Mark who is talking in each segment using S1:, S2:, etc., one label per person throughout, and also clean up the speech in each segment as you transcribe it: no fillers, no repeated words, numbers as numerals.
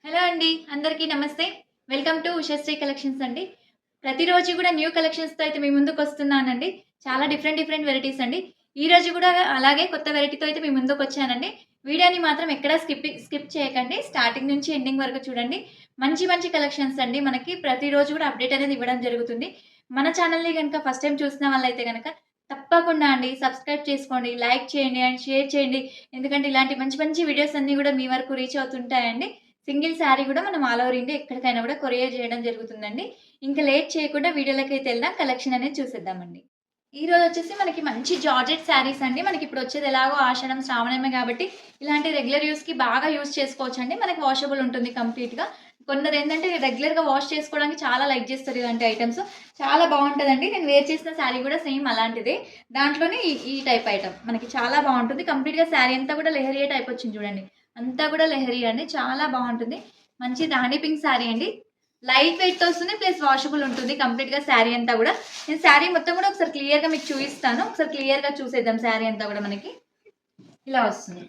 S1: Hello అండి. అందరికీ నమస్తే. వెల్కమ్ టు ఉషశ్రీ కలెక్షన్స్ అండి. ప్రతిరోజు కూడా న్యూ కలెక్షన్స్‌తో అయితే మీ ముందుకొస్తున్నానండి. చాలా డిఫరెంట్ వెరైటీస్ అండి. ఈరోజు కూడా అలాగే కొత్త వెరైటీతో అయితే మీ ముందుకొచ్చానండి. వీడియోని మాత్రం ఎక్కడా స్కిప్ చేయకండి. స్టార్టింగ్ నుంచి ఎండింగ్ వరకు చూడండి. మంచి కలెక్షన్స్ అండి. మనకి ప్రతిరోజు కూడా అప్డేట్ అనేది ఇవ్వడం జరుగుతుంది. మన ఛానల్‌ని గనుక ఫస్ట్ టైమ్ చూసిన వాళ్ళైతే గనక తప్పకుండా అండి సబ్స్క్రైబ్ చేసుకోండి, లైక్ చేయండి అండ్ షేర్ చేయండి. ఎందుకంటే ఇలాంటి మంచి వీడియోస్ అన్నీ కూడా మీ వరకు రీచ్ అవుతుంటాయండి. సింగిల్ శారీ కూడా మనం ఆల్ ఓవర్ ఇండియా ఎక్కడికైనా కూడా కొరియర్ చేయడం జరుగుతుందండి. ఇంకా లేట్ చేయకుండా వీడియోలోకైతే వెళ్దాం. కలెక్షన్ అనేది చూసేద్దామండి. ఈరోజు వచ్చేసి మనకి మంచి జార్జెట్ శారీస్ అండి. మనకి ఇప్పుడు వచ్చేది ఎలాగో ఆషాఢం, శ్రావణమే కాబట్టి ఇలాంటి రెగ్యులర్ యూస్‌కి బాగా యూజ్ చేసుకోవచ్చండి. మనకి వాషబుల్ ఉంటుంది కంప్లీట్‌గా. కొందరేంటంటే రెగ్యులర్‌గా వాష్ చేసుకోవడానికి చాలా లైక్ చేస్తారు ఇలాంటి ఐటెమ్స్. చాలా బావుంటదండి. నేను వేర్ చేసిన శారీ కూడా సేమ్ అలాంటిదే. దాంట్లోనే ఈ టైప్ ఐటెమ్. మనకి చాలా బావుంటుంది. కంప్లీట్‌గా శారీ అంతా కూడా లెహరియా టైప్ వచ్చింది చూడండి. అంతా కూడా లెహరియా అండి. చాలా బావుంటుంది. మంచి రాణి పింక్ శారీ అండి. లైట్ వెయిట్‌తో వస్తుంది. ప్లస్ వాషబుల్ ఉంటుంది కంప్లీట్‌గా శారీ అంతా కూడా. నేను శారీ మొత్తం కూడా ఒకసారి క్లియర్‌గా మీకు చూపిస్తాను. ఒకసారి క్లియర్‌గా చూసేద్దాం శారీ అంతా కూడా మనకి. ఇలా వస్తుంది.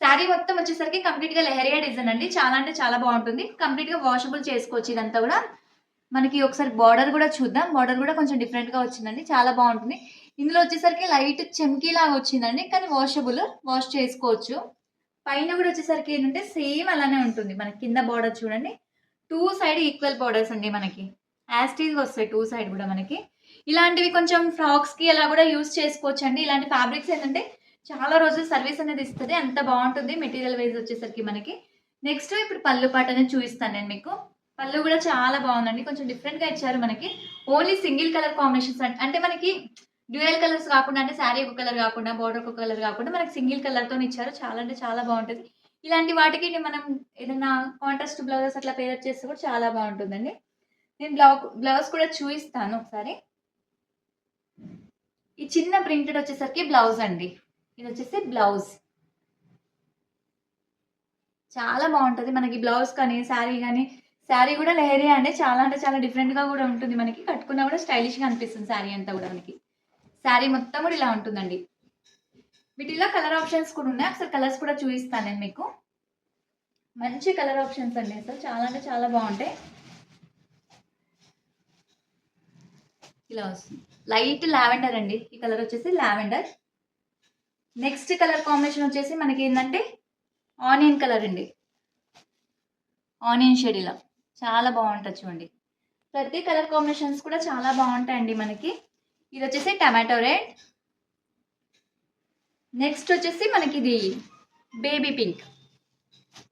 S1: శారీ మొత్తం వచ్చేసరికి కంప్లీట్‌గా లెహరియా డిజైన్ అండి. చాలా అంటే చాలా బావుంటుంది. కంప్లీట్‌గా వాషబుల్ చేసుకోవచ్చు ఇదంతా కూడా. మనకి ఒకసారి బార్డర్ కూడా చూద్దాం. బార్డర్ కూడా కొంచెం డిఫరెంట్‌గా వచ్చిందండి. చాలా బావుంటుంది. ఇందులో వచ్చేసరికి లైట్ చెమ్కీలాగా వచ్చిందండి. కానీ వాషబుల్. వాష్ చేసుకోవచ్చు. పైన కూడా వచ్చేసరికి ఏంటంటే సేమ్ అలానే ఉంటుంది. మనకి కింద బార్డర్ చూడండి. 2 సైడ్ ఈక్వల్ బార్డర్స్ అండి మనకి. యాజ్ ఇట్ ఈస్‌గా వస్తాయి 2 సైడ్ కూడా మనకి. ఇలాంటివి కొంచెం ఫ్రాక్స్‌కి అలా కూడా యూజ్ చేసుకోవచ్చండి. ఇలాంటి ఫ్యాబ్రిక్స్ ఏంటంటే చాలా రోజులు సర్వీస్ అనేది ఇస్తది. అంత బావుంటుంది మెటీరియల్ వైస్ వచ్చేసరికి మనకి. నెక్స్ట్ ఇప్పుడు పళ్ళు పార్ట్ అనేది చూపిస్తాను నేను మీకు. పళ్ళు కూడా చాలా బావుందండి. కొంచెం డిఫరెంట్‌గా ఇచ్చారు మనకి. ఓన్లీ సింగిల్ కలర్ కాంబినేషన్స్ అంటే మనకి డ్యూయల్ కలర్స్ కాకుండా అంటే శారీ ఒక కలర్ కాకుండా, బోర్డర్ ఒక కలర్ కాకుండా మనకి సింగిల్ కలర్‌తోని ఇచ్చారు. చాలా అంటే చాలా బావుంటది. ఇలాంటి వాటికి మనం ఏదైనా కాంట్రాస్ట్ బ్లౌజెస్ అట్లా పేరప్ చేస్తే కూడా చాలా బావుంటుందండి. నేను బ్లౌజ్ కూడా చూయిస్తాను ఒకసారి. ఈ చిన్న ప్రింటెడ్ వచ్చేసరికి బ్లౌజ్ అండి. ఇది వచ్చేసి బ్లౌజ్. చాలా బావుంటది. మనకి బ్లౌజ్ కానీ, శారీ గానీ, శారీ కూడా లెహరియా అండి. చాలా అంటే చాలా డిఫరెంట్‌గా కూడా ఉంటుంది మనకి. కట్టుకున్నా కూడా స్టైలిష్‌గా అనిపిస్తుంది శారీ అంతా కూడా మనకి. శారీ మొత్తం కూడా ఇలా ఉంటుందండి. వీటిలో కలర్ ఆప్షన్స్ కూడా ఉన్నాయి. ఒకసారి కలర్స్ కూడా చూపిస్తాను నేను మీకు. మంచి కలర్ ఆప్షన్స్ అండి అసలు. చాలా అంటే చాలా బావుంటాయి. ఇలా వస్తుంది. లైట్ లావెండర్ అండి. ఈ కలర్ వచ్చేసి లావెండర్. నెక్స్ట్ కలర్ కాంబినేషన్ వచ్చేసి మనకి ఏంటంటే ఆనియన్ కలర్ అండి. ఆనియన్ షేడ్ ఇలా. చాలా బావుంటది చూడండి. ప్రతి కలర్ కాంబినేషన్స్ కూడా చాలా బావుంటాయండి మనకి. ఇది వచ్చేసి టమాటో రెడ్. నెక్స్ట్ వచ్చేసి మనకి ఇది బేబీ పింక్.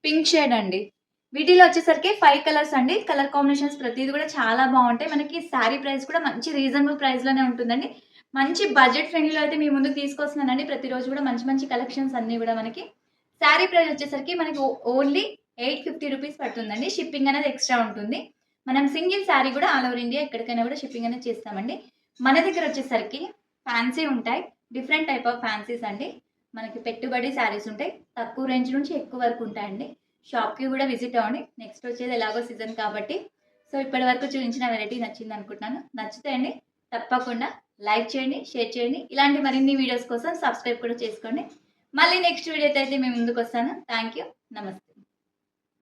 S1: పింక్ షేడ్ అండి. వీటిలో వచ్చేసరికి 5 కలర్స్ అండి. కలర్ కాంబినేషన్స్ ప్రతిది కూడా చాలా బావుంటాయి. మనకి శారీ ప్రైస్ కూడా మంచి రీజనబుల్ ప్రైస్‌లోనే ఉంటుందండి. మంచి బడ్జెట్ ఫ్రెండ్లీలో అయితే మీ ముందుకు తీసుకొస్తున్నానండి. ప్రతిరోజు కూడా మంచి కలెక్షన్స్ అన్నీ కూడా మనకి. శారీ ప్రైస్ వచ్చేసరికి మనకి ఓన్లీ 850 రూపీస్ పడుతుందండి. షిప్పింగ్ అనేది ఎక్స్‌ట్రా ఉంటుంది. మనం సింగిల్ శారీ కూడా ఆల్ ఓవర్ ఇండియా ఎక్కడికైనా కూడా షిప్పింగ్ అనేది చేస్తామండి. మన దగ్గర వచ్చేసరికి ఫ్యాన్సీ ఉంటాయి. డిఫరెంట్ టైప్ ఆఫ్ ఫ్యాన్సీస్ అండి. మనకి పెట్టుబడి శారీస్ ఉంటాయి. తక్కువ రేంజ్ నుంచి ఎక్కువ వరకు ఉంటాయండి. షాప్‌కి కూడా విజిట్ అవ్వండి. నెక్స్ట్ వచ్చేది ఎలాగో సీజన్ కాబట్టి. సో, ఇప్పటి వరకు చూపించిన వెరైటీ నచ్చింది అనుకుంటున్నాను. నచ్చితే అండి తప్పకుండా లైక్ చేయండి, షేర్ చేయండి. ఇలాంటి మరిన్ని వీడియోస్ కోసం సబ్స్క్రైబ్ కూడా చేసుకోండి. మళ్ళీ నెక్స్ట్ వీడియోతో అయితే మేము ముందుకొస్తాను. Thank you. నమస్తే.